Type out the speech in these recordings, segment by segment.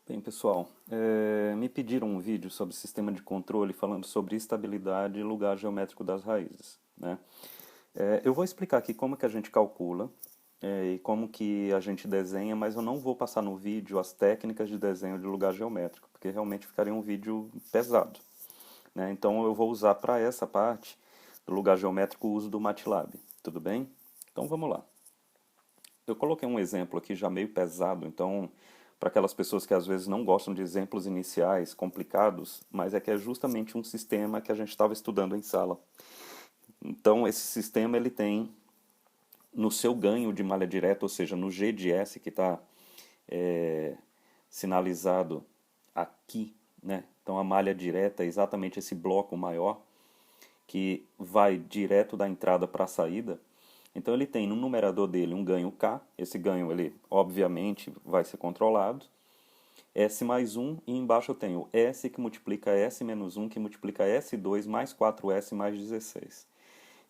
Bem, pessoal, me pediram um vídeo sobre sistema de controle falando sobre estabilidade e lugar geométrico das raízes, né? Eu vou explicar aqui como que a gente calcula e como que a gente desenha, mas eu não vou passar no vídeo as técnicas de desenho de lugar geométrico, porque realmente ficaria um vídeo pesado, né? Então eu vou usar para essa parte do lugar geométrico o uso do MATLAB, tudo bem? Então vamos lá. Eu coloquei um exemplo aqui já meio pesado, então, para aquelas pessoas que às vezes não gostam de exemplos iniciais complicados, mas é que é justamente um sistema que a gente estava estudando em sala. Então, esse sistema ele tem no seu ganho de malha direta, ou seja, no G de S que está sinalizado aqui, né? Então, a malha direta é exatamente esse bloco maior que vai direto da entrada para a saída. Então ele tem no numerador dele um ganho K, esse ganho ele obviamente vai ser controlado, S mais 1 e embaixo eu tenho S que multiplica S menos 1 que multiplica S2 mais 4S mais 16.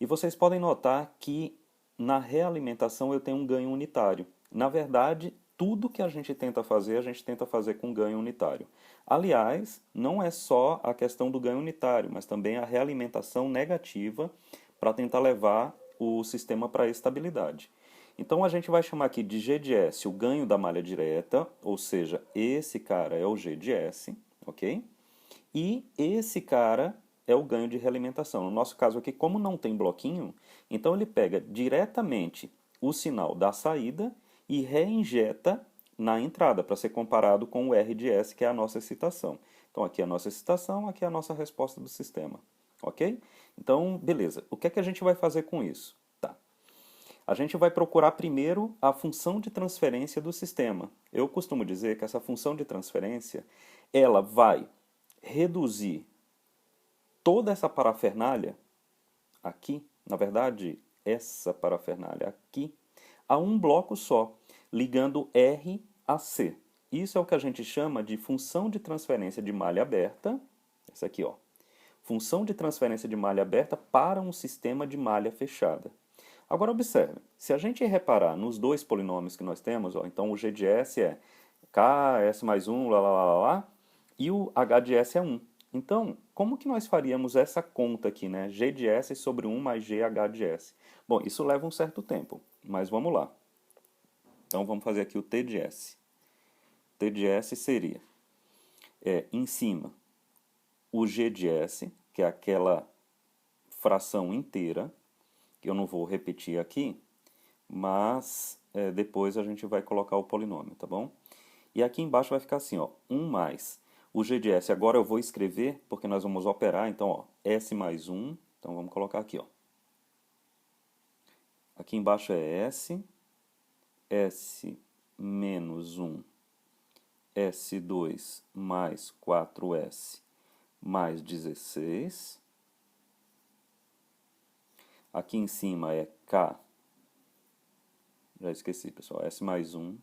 E vocês podem notar que na realimentação eu tenho um ganho unitário. Na verdade, tudo que a gente tenta fazer com ganho unitário. Aliás, não é só a questão do ganho unitário, mas também a realimentação negativa para tentar levar o sistema para a estabilidade. Então a gente vai chamar aqui de G de S o ganho da malha direta, ou seja, esse cara é o G de S, ok? E esse cara é o ganho de realimentação. No nosso caso aqui, como não tem bloquinho, então ele pega diretamente o sinal da saída e reinjeta na entrada, para ser comparado com o R de S, que é a nossa excitação. Então aqui é a nossa excitação, aqui é a nossa resposta do sistema. Ok? Então, beleza. O que é que a gente vai fazer com isso? Tá. A gente vai procurar primeiro a função de transferência do sistema. Eu costumo dizer que essa função de transferência, ela vai reduzir toda essa parafernália aqui, na verdade, essa parafernália aqui, a um bloco só, ligando R a C. Isso é o que a gente chama de função de transferência de malha aberta, essa aqui, ó. Função de transferência de malha aberta para um sistema de malha fechada. Agora observe, se a gente reparar nos dois polinômios que nós temos, ó, então o G de S é K, S mais 1, lá, lá, lá, lá, lá, e o H de S é 1. Então, como que nós faríamos essa conta aqui, né? G de S sobre 1 mais GH de S. Bom, isso leva um certo tempo, mas vamos lá. Então vamos fazer aqui o T de S. T de S seria, em cima, o G de S, que é aquela fração inteira, que eu não vou repetir aqui, mas depois a gente vai colocar o polinômio, tá bom? E aqui embaixo vai ficar assim, ó, 1 mais o G de S. Agora eu vou escrever, porque nós vamos operar, então, ó, S mais 1, então vamos colocar aqui, ó. Aqui embaixo é S, S menos 1, S2 mais 4S mais 16. Aqui em cima é K, já esqueci, pessoal, S mais 1,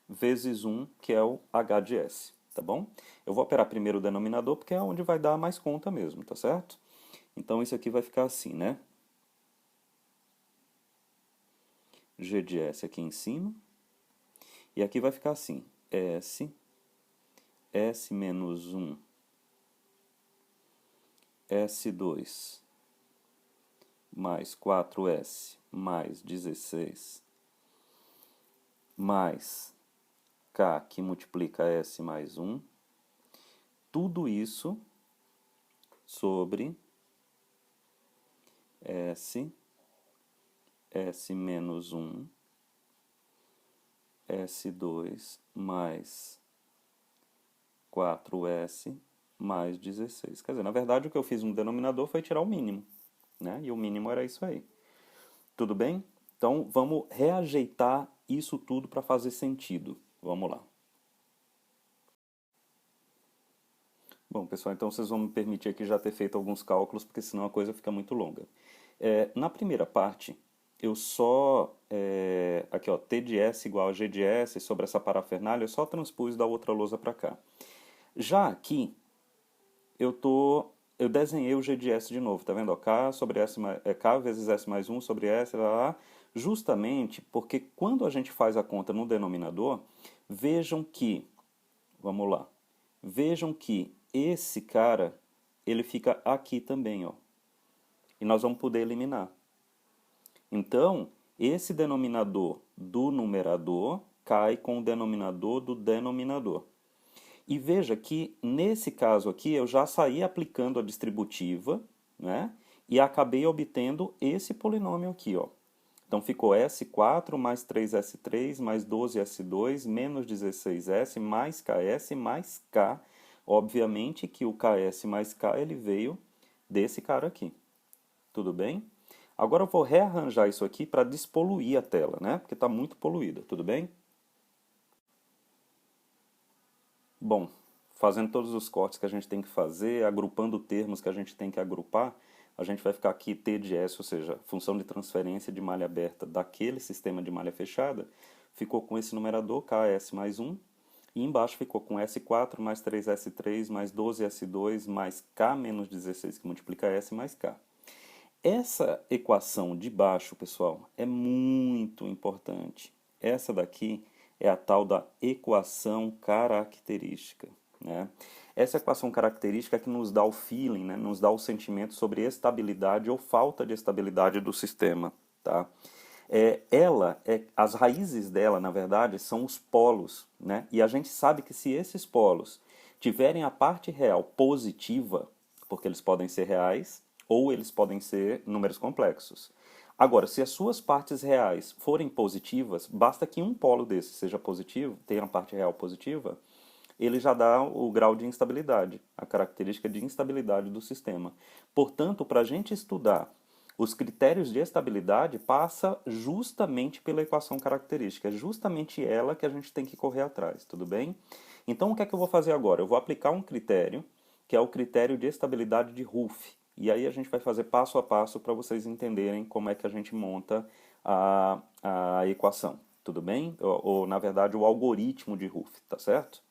vezes 1, que é o H de S, tá bom? Eu vou operar primeiro o denominador, porque é onde vai dar mais conta mesmo, tá certo? Então isso aqui vai ficar assim, né? G de S aqui em cima. E aqui vai ficar assim, S, S menos 1, S2, mais 4S, mais 16, mais K, que multiplica S mais 1. Tudo isso sobre S, S menos 1, S2 mais 4S mais 16. Quer dizer, na verdade o que eu fiz no denominador foi tirar o mínimo, né? E o mínimo era isso aí. Tudo bem? Então vamos reajeitar isso tudo para fazer sentido. Vamos lá. Bom, pessoal, então vocês vão me permitir aqui já ter feito alguns cálculos, porque senão a coisa fica muito longa. Na primeira parte, eu só, aqui ó, T de S igual a G de S sobre essa parafernália, eu só transpus da outra lousa para cá. Já aqui, eu desenhei o G de S de novo, tá vendo? Ó, K sobre S, K vezes S mais 1 sobre S, lá, lá, Justamente porque quando a gente faz a conta no denominador, vejam que, vamos lá, vejam que esse cara, ele fica aqui também, ó. E nós vamos poder eliminar. Então, esse denominador do numerador cai com o denominador do denominador. E veja que, nesse caso aqui, eu já saí aplicando a distributiva, né? E acabei obtendo esse polinômio aqui, ó. Então ficou S4 mais 3S3 mais 12S2 menos 16S mais KS mais K. Obviamente que o KS mais K ele veio desse cara aqui. Tudo bem? Agora eu vou rearranjar isso aqui para despoluir a tela, né? Porque está muito poluída, tudo bem? Bom, fazendo todos os cortes que a gente tem que fazer, agrupando termos que a gente tem que agrupar, a gente vai ficar aqui T de S, ou seja, função de transferência de malha aberta daquele sistema de malha fechada, ficou com esse numerador KS mais 1, e embaixo ficou com S4 mais 3S3 mais 12S2 mais K menos 16, que multiplica S mais K. Essa equação de baixo, pessoal, é muito importante. Essa daqui é a tal da equação característica, né? Essa equação característica é que nos dá o feeling, né? Nos dá o sentimento sobre estabilidade ou falta de estabilidade do sistema, tá? As raízes dela, na verdade, são os polos, né? E a gente sabe que se esses polos tiverem a parte real positiva, porque eles podem ser reais, ou eles podem ser números complexos. Agora, se as suas partes reais forem positivas, basta que um polo desse seja positivo, tenha a parte real positiva, ele já dá o grau de instabilidade, a característica de instabilidade do sistema. Portanto, para a gente estudar os critérios de estabilidade, passa justamente pela equação característica. É justamente ela que a gente tem que correr atrás, tudo bem? Então, o que é que eu vou fazer agora? Eu vou aplicar um critério, que é o critério de estabilidade de Ruff. E aí a gente vai fazer passo a passo para vocês entenderem como é que a gente monta a equação, tudo bem? Ou, na verdade, o algoritmo de Ruff, tá certo?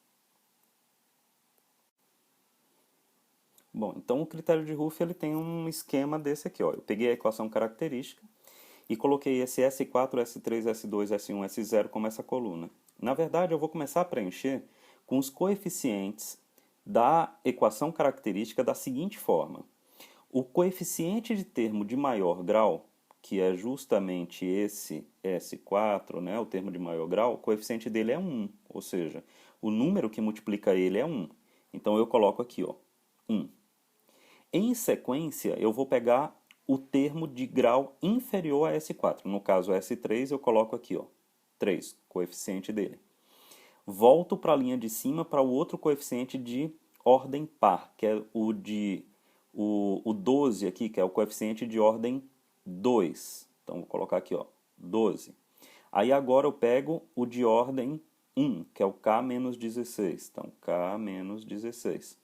Bom, então o critério de Ruff ele tem um esquema desse aqui, ó. Eu peguei a equação característica e coloquei esse S4, S3, S2, S1, S0 como essa coluna. Na verdade, eu vou começar a preencher com os coeficientes da equação característica da seguinte forma. O coeficiente de termo de maior grau, que é justamente esse S4, né, o termo de maior grau, o coeficiente dele é 1, ou seja, o número que multiplica ele é 1. Então eu coloco aqui, ó, 1. Em sequência, eu vou pegar o termo de grau inferior a S4. No caso, S3, eu coloco aqui, ó, 3, coeficiente dele. Volto para a linha de cima para o outro coeficiente de ordem par, que é o 12 aqui, que é o coeficiente de ordem 2. Então, vou colocar aqui, ó, 12. Aí agora eu pego o de ordem 1, que é o K menos 16. Então, K menos 16.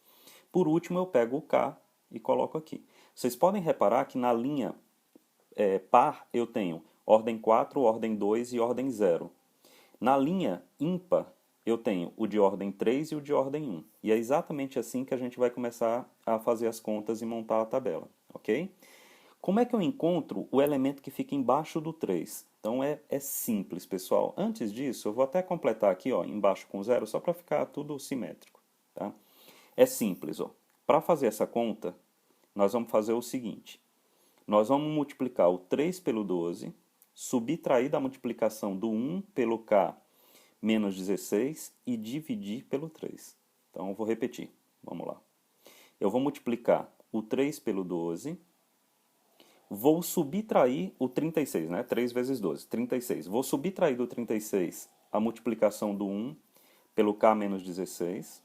Por último, eu pego o K e coloco aqui. Vocês podem reparar que na linha par eu tenho ordem 4, ordem 2 e ordem 0. Na linha ímpar eu tenho o de ordem 3 e o de ordem 1. E é exatamente assim que a gente vai começar a fazer as contas e montar a tabela, ok? Como é que eu encontro o elemento que fica embaixo do 3? Então é simples, pessoal. Antes disso, eu vou até completar aqui, ó, embaixo com 0, só para ficar tudo simétrico, tá? É simples, ó. Para fazer essa conta, nós vamos fazer o seguinte. Nós vamos multiplicar o 3 pelo 12, subtrair da multiplicação do 1 pelo K menos 16 e dividir pelo 3. Então, eu vou repetir. Vamos lá. Eu vou multiplicar o 3 pelo 12, vou subtrair o 36, né? 3 vezes 12, 36. Vou subtrair do 36 a multiplicação do 1 pelo K menos 16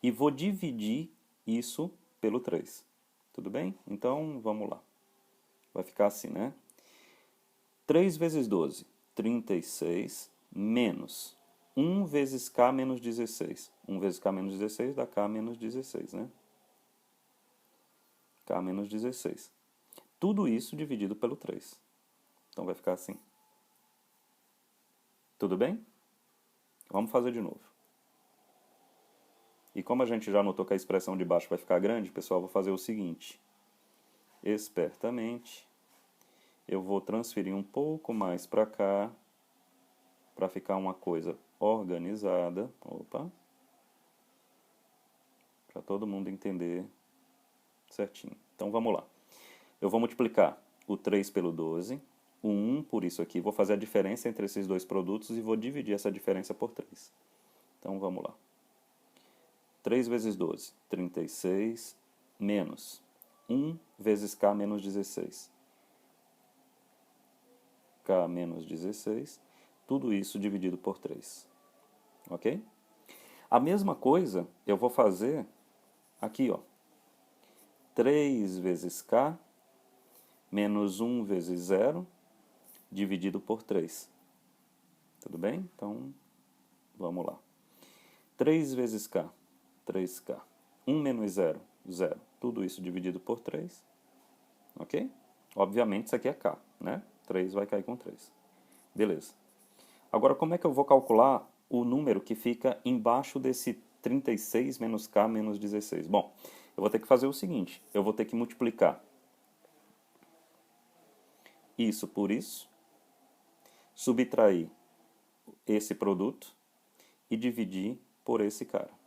e vou dividir isso pelo 3. Tudo bem? Então, vamos lá. Vai ficar assim, né? 3 vezes 12, 36, menos 1 vezes K menos 16. 1 vezes K menos 16 dá K menos 16, né? K menos 16. Tudo isso dividido pelo 3. Então vai ficar assim. Tudo bem? Vamos fazer de novo. E como a gente já notou que a expressão de baixo vai ficar grande, pessoal, eu vou fazer o seguinte. Espertamente, eu vou transferir um pouco mais para cá, para ficar uma coisa organizada. Opa! Para todo mundo entender certinho. Então vamos lá. Eu vou multiplicar o 3 pelo 12, o 1 por isso aqui. Vou fazer a diferença entre esses dois produtos e vou dividir essa diferença por 3. Então vamos lá. 3 vezes 12, 36, menos 1 vezes K menos 16. K menos 16, tudo isso dividido por 3. Ok? A mesma coisa eu vou fazer aqui, ó. 3 vezes K menos 1 vezes 0 dividido por 3. Tudo bem? Então, vamos lá. 3 vezes K, 3K. 1 menos 0, 0. Tudo isso dividido por 3. Ok? Obviamente isso aqui é K, né? 3 vai cair com 3. Beleza. Agora, como é que eu vou calcular o número que fica embaixo desse 36 menos K menos 16? Bom, eu vou ter que fazer o seguinte. Eu vou ter que multiplicar isso por isso, subtrair esse produto e dividir por esse cara.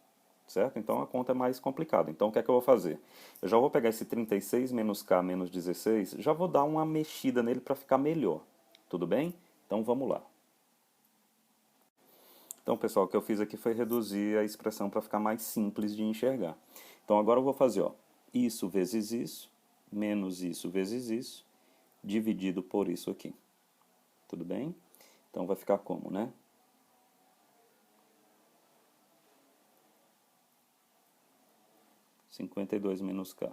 Certo? Então a conta é mais complicada. Então o que é que eu vou fazer? Eu já vou pegar esse 36 menos K menos 16, já vou dar uma mexida nele para ficar melhor. Tudo bem? Então vamos lá. Então, pessoal, o que eu fiz aqui foi reduzir a expressão para ficar mais simples de enxergar. Então agora eu vou fazer, ó, isso vezes isso, menos isso vezes isso, dividido por isso aqui. Tudo bem? Então vai ficar como, né? (52 menos K)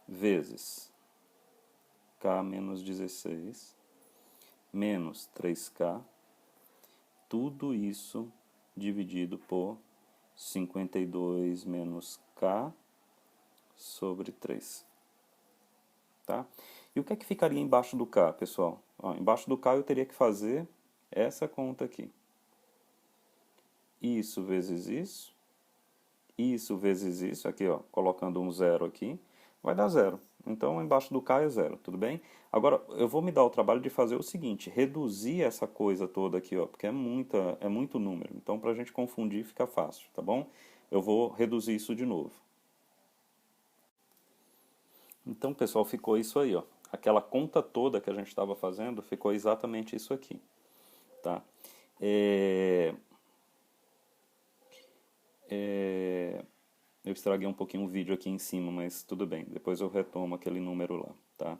vezes K menos 16 menos 3K, tudo isso dividido por 52 menos K sobre 3. Tá? E o que é que ficaria embaixo do K, pessoal? Ó, embaixo do K eu teria que fazer essa conta aqui. Isso vezes isso vezes isso, aqui ó, colocando um zero aqui, vai dar zero. Então embaixo do K é zero, tudo bem? Agora eu vou me dar o trabalho de fazer o seguinte, reduzir essa coisa toda aqui, ó, porque é muito número. Então para a gente confundir fica fácil, tá bom? Eu vou reduzir isso de novo. Então, pessoal, ficou isso aí, ó. Aquela conta toda que a gente estava fazendo ficou exatamente isso aqui, tá? Eu estraguei um pouquinho o vídeo aqui em cima, mas tudo bem. Depois eu retomo aquele número lá, tá?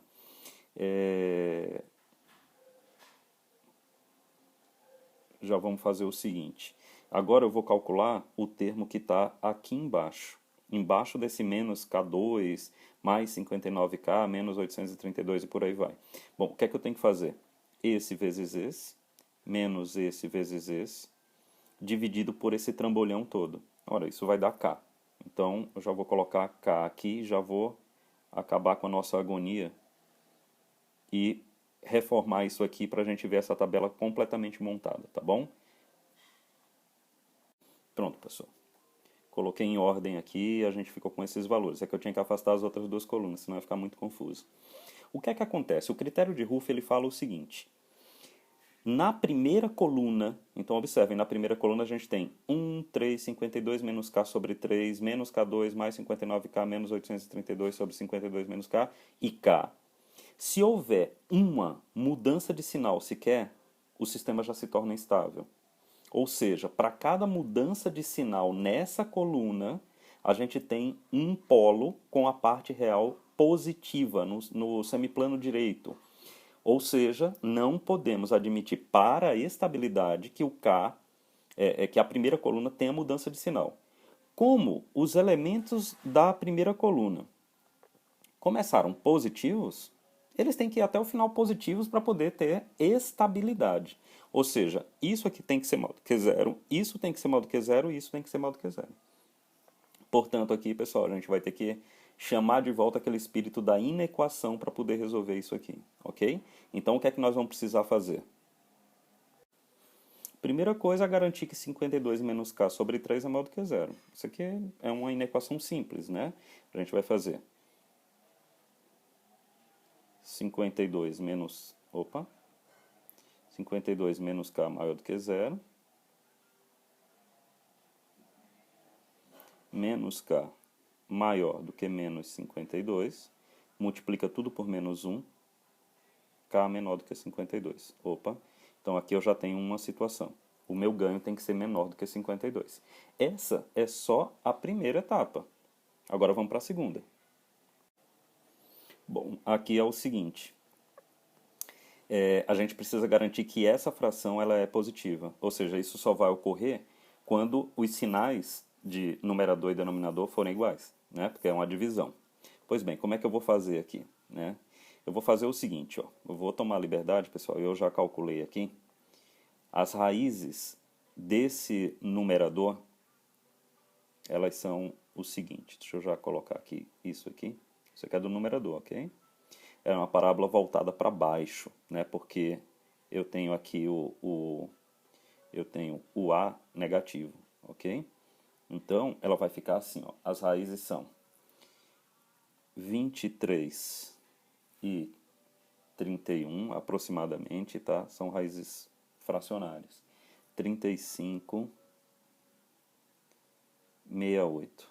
Já vamos fazer o seguinte. Agora eu vou calcular o termo que está aqui embaixo. Embaixo desse menos K2, mais 59K, menos 832 e por aí vai. Bom, o que é que eu tenho que fazer? Esse vezes esse, menos esse vezes esse, dividido por esse trambolhão todo. Ora, isso vai dar K. Então, eu já vou colocar K aqui, já vou acabar com a nossa agonia e reformar isso aqui para a gente ver essa tabela completamente montada, tá bom? Pronto, pessoal. Coloquei em ordem aqui e a gente ficou com esses valores. É que eu tinha que afastar as outras duas colunas, senão ia ficar muito confuso. O que é que acontece? O critério de Ruff ele fala o seguinte. Na primeira coluna, então observem, na primeira coluna a gente tem 1, 3, 52 menos K sobre 3, menos K2 mais 59K menos 832 sobre 52 menos K e K. Se houver uma mudança de sinal sequer, o sistema já se torna instável. Ou seja, para cada mudança de sinal nessa coluna, a gente tem um polo com a parte real positiva no semiplano direito. Ou seja, não podemos admitir para a estabilidade que o K, que a primeira coluna tenha mudança de sinal. Como os elementos da primeira coluna começaram positivos, eles têm que ir até o final positivos para poder ter estabilidade. Ou seja, isso aqui tem que ser maior do que zero, isso tem que ser maior do que zero e isso tem que ser maior do que zero. Portanto, aqui, pessoal, a gente vai ter que chamar de volta aquele espírito da inequação para poder resolver isso aqui, ok? Então, o que é que nós vamos precisar fazer? Primeira coisa é garantir que 52 menos K sobre 3 é maior do que zero. Isso aqui é uma inequação simples, né? A gente vai fazer 52 menos, 52 menos K maior do que zero, menos K maior do que menos 52, multiplica tudo por menos 1, K menor do que 52. Então aqui eu já tenho uma situação. O meu ganho tem que ser menor do que 52. Essa é só a primeira etapa. Agora vamos para a segunda. Bom, aqui é o seguinte. A gente precisa garantir que essa fração ela é positiva. Ou seja, isso só vai ocorrer quando os sinais de numerador e denominador forem iguais, né? Porque é uma divisão. Pois bem, como é que eu vou fazer aqui, né? Eu vou fazer o seguinte, ó. Eu vou tomar a liberdade, pessoal, eu já calculei aqui. As raízes desse numerador, elas são o seguinte. Deixa eu já colocar aqui isso aqui. Isso aqui é do numerador, ok? É uma parábola voltada para baixo, né? Porque eu tenho aqui eu tenho o A negativo, ok? Então, ela vai ficar assim, ó. As raízes são 23 e 31 aproximadamente, tá? São raízes fracionárias. 35, 68.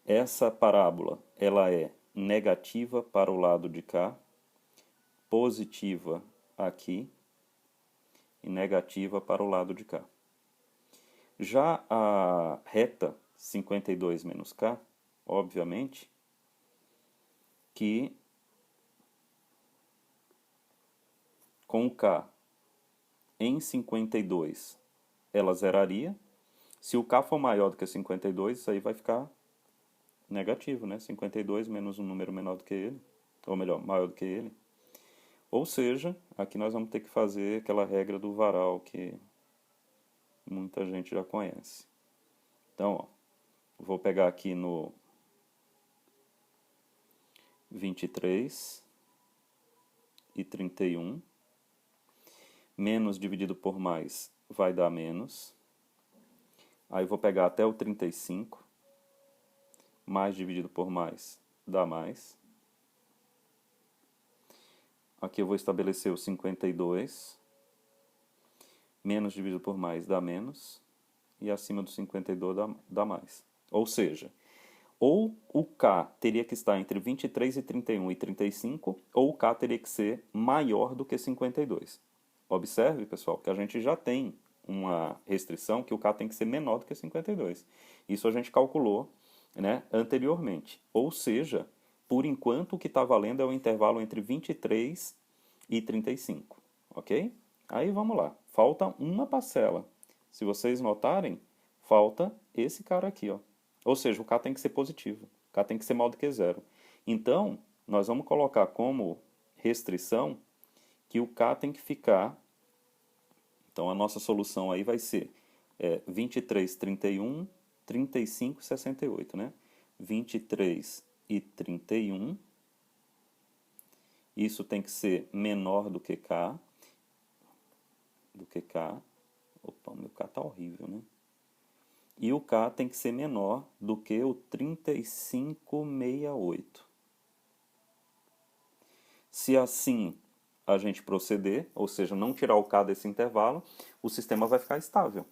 Essa parábola, ela é negativa para o lado de cá, positiva aqui e negativa para o lado de cá. Já a reta 52 menos K, obviamente, que com K em 52 ela zeraria. Se o K for maior do que 52, isso aí vai ficar negativo, né? 52 menos um número menor do que ele, ou melhor, maior do que ele. Ou seja, aqui nós vamos ter que fazer aquela regra do varal que muita gente já conhece. Então, ó, vou pegar aqui no 23 e 31. Menos dividido por mais vai dar menos. Aí vou pegar até o 35. Mais dividido por mais dá mais. Aqui eu vou estabelecer o 52. Menos dividido por mais dá menos. E acima do 52 dá mais. Ou seja, ou o K teria que estar entre 23 e 31 e 35, ou o K teria que ser maior do que 52. Observe, pessoal, que a gente já tem uma restrição que o K tem que ser menor do que 52. Isso a gente calculou, né, anteriormente. Ou seja, por enquanto o que está valendo é o intervalo entre 23 e 35, ok? Aí vamos lá, falta uma parcela. Se vocês notarem, falta esse cara aqui, ó. Ou seja, o K tem que ser positivo, o K tem que ser maior do que zero. Então, nós vamos colocar como restrição que o K tem que ficar. Então, a nossa solução aí vai ser 23, 31, 35 e 68, né? 23 e 31. Isso tem que ser menor do que K. Opa, o meu K tá horrível, né? E o K tem que ser menor do que o 3568. Se assim a gente proceder, ou seja, não tirar o K desse intervalo, o sistema vai ficar estável.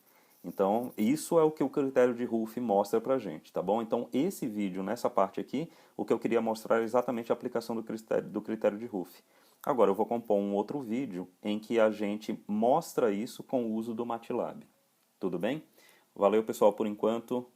Então, isso é o que o critério de Ruff mostra pra gente, tá bom? Então, esse vídeo, nessa parte aqui, o que eu queria mostrar é exatamente a aplicação do critério de Ruff. Agora, eu vou compor um outro vídeo em que a gente mostra isso com o uso do MATLAB. Tudo bem? Valeu, pessoal, por enquanto.